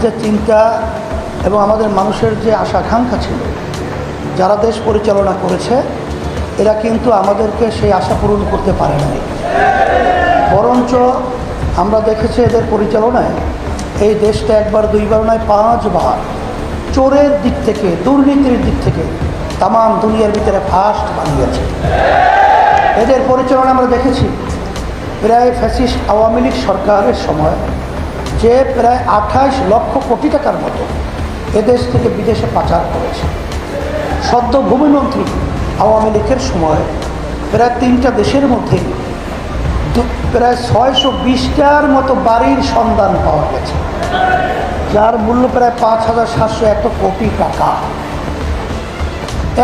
যে চিন্তা এবং আমাদের মানুষের যে আশা আকাঙ্ক্ষা ছিল, যারা দেশ পরিচালনা করেছে এরা কিন্তু আমাদেরকে সেই আশা পূরণ করতে পারে নাই। বরঞ্চ আমরা দেখেছি এদের পরিচালনায় এই দেশটা একবার দুইবার নয় 5 বার চোরের দিক থেকে, দুর্নীতির দিক থেকে তাম দুনিয়ার ভিতরে ফার্স্ট বানিয়েছে। এদের পরিচালনা আমরা দেখেছি প্রায় ফ্যাসিস্ট আওয়ামী লীগ সরকারের সময় যে প্রায় 28 লক্ষ কোটি টাকার মতো এদেশ থেকে বিদেশে পাচার করেছে। সদ্য ভূমিমন্ত্রী আওয়ামী লীগের সময় প্রায় 3টা দেশের মধ্যে প্রায় 620টার মতো বাড়ির সন্ধান পাওয়া গেছে, যার মূল্য প্রায় 5701 কোটি টাকা।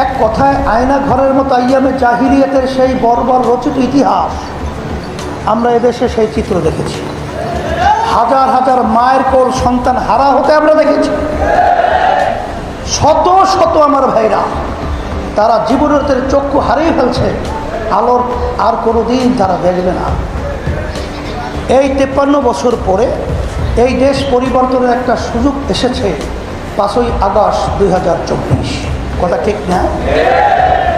এক কথায় আয়না ঘরের মতো আইয়ামে জাহিরিয়াতের সেই বর্বর রচিত ইতিহাস আমরা এদেশে সেই চিত্র দেখেছি। হাজার হাজার মায়ের কোল সন্তান হারা হতে আমরা দেখেছি। শত শত আমার ভাইরা তারা জীবনের চক্ষু হারিয়ে ফেলছে, আলোর আর কোনো দিন তারা দেখবে না। এই 53 বছর পরে এই দেশ পরিবর্তনের একটা সুযোগ এসেছে 5ই আগস্ট 2024, কথা ঠিক না?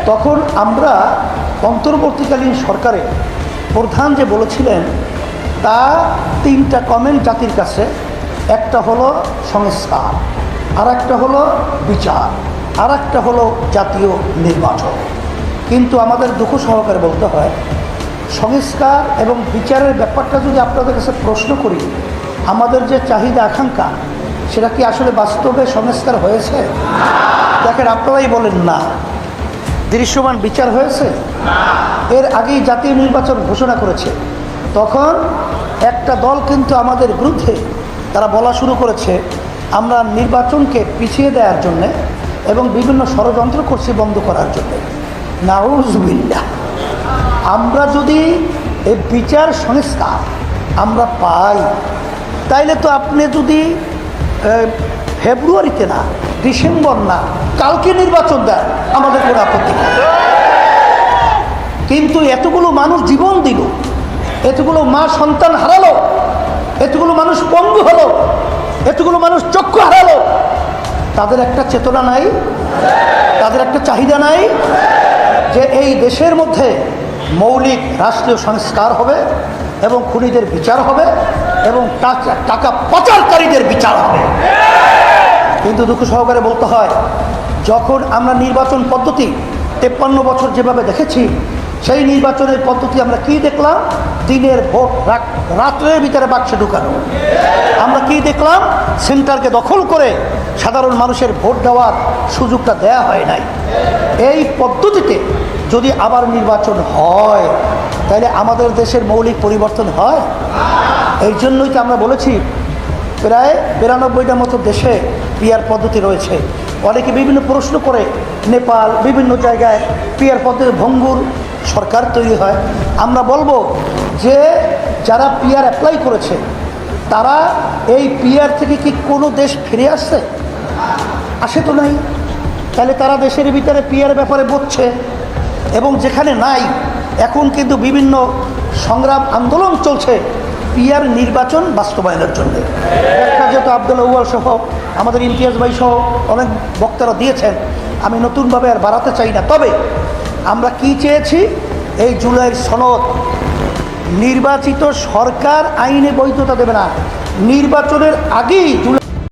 তখন আমরা অন্তর্বর্তীকালীন সরকারে প্রধান যে বলেছিলেন তা 3টা কমেন্ট জাতির কাছে। একটা হলো সংস্কার, আর একটা হলো বিচার, আর একটা হলো জাতীয় নির্বাচন। কিন্তু আমাদের দুঃখ সহকারে বলতে হয়, সংস্কার এবং বিচারের ব্যাপারটা যদি আপনাদের কাছে প্রশ্ন করি, আমাদের যে চাহিদা আকাঙ্ক্ষা সেটা কি আসলে বাস্তবে সংস্কার হয়েছে? দেখেন, আপনারাই বলেন না। দৃশ্যমান বিচার হয়েছে? এর আগেই জাতীয় নির্বাচন ঘোষণা করেছে, তখন একটা দল কিন্তু আমাদের বিরুদ্ধে তারা বলা শুরু করেছে আমরা নির্বাচনকে পিছিয়ে দেওয়ার জন্যে এবং বিভিন্ন ষড়যন্ত্র করছি বন্ধ করার জন্যে। নাউজুবিল্লাহ। আমরা যদি এই বিচার সংস্কার আমরা পাই, তাইলে তো আপনি যদি ফেব্রুয়ারিতে না, ডিসেম্বর না, কালকে নির্বাচন দেন, আমাদের কোনো আপত্তি নেই। কিন্তু এতগুলো মানুষ জীবন দিল, এতগুলো মা সন্তান হারালো, এতগুলো মানুষ পঙ্গু হলো, এতগুলো মানুষ চক্ষু হারালো, তাদের একটা চেতনা নাই, তাদের একটা চাহিদা নাই যে এই দেশের মধ্যে মৌলিক রাষ্ট্রীয় সংস্কার হবে এবং খুনিদের বিচার হবে এবং টাকা পাচারকারীদের বিচার হবে। কিন্তু দুঃখ সহকারে বলতে হয়, যখন আমরা নির্বাচন পদ্ধতি 53 বছর যেভাবে দেখেছি, সেই নির্বাচনের পদ্ধতি আমরা কি দেখলাম? দিনের ভোট রাত্রের ভিতরে বাক্সে ঢুকানো। আমরা কি দেখলাম? সেন্টারকে দখল করে সাধারণ মানুষের ভোট দেওয়ার সুযোগটা দেয়া হয় নাই। এই পদ্ধতিতে যদি আবার নির্বাচন হয়, তাহলে আমাদের দেশের মৌলিক পরিবর্তন হয়? এই জন্যই তো আমরা বলেছি প্রায় 92টার মতো দেশে পিআর পদ্ধতি রয়েছে। অনেকে বিভিন্ন প্রশ্ন করে, নেপাল বিভিন্ন জায়গায় পিআর পদ্ধতি ভঙ্গুর সরকার তৈরি হয়। আমরা বলবো যে যারা পিআর অ্যাপ্লাই করেছে তারা এই পিআর থেকে কি কোনো দেশ ফিরে আসছে? আসে তো নাই। তাহলে তারা দেশের ভিতরে পিআর ব্যাপারে বুঝছে, এবং যেখানে নাই এখন কিন্তু বিভিন্ন সংগ্রাম আন্দোলন চলছে পিআর নির্বাচন বাস্তবায়নের জন্য। ব্যাখ্যা যেহেতু আব্দুল আউয়াল সহ আমাদের ইমতিয়াজ ভাই সহ অনেক বক্তারা দিয়েছেন, আমি নতুনভাবে আর বাড়াতে চাই না। তবে আমরা কি চেয়েছি? এই জুলাইয়ের সনদ, নির্বাচিত সরকার আইনে বৈধতা দেবে না, নির্বাচনের আগেই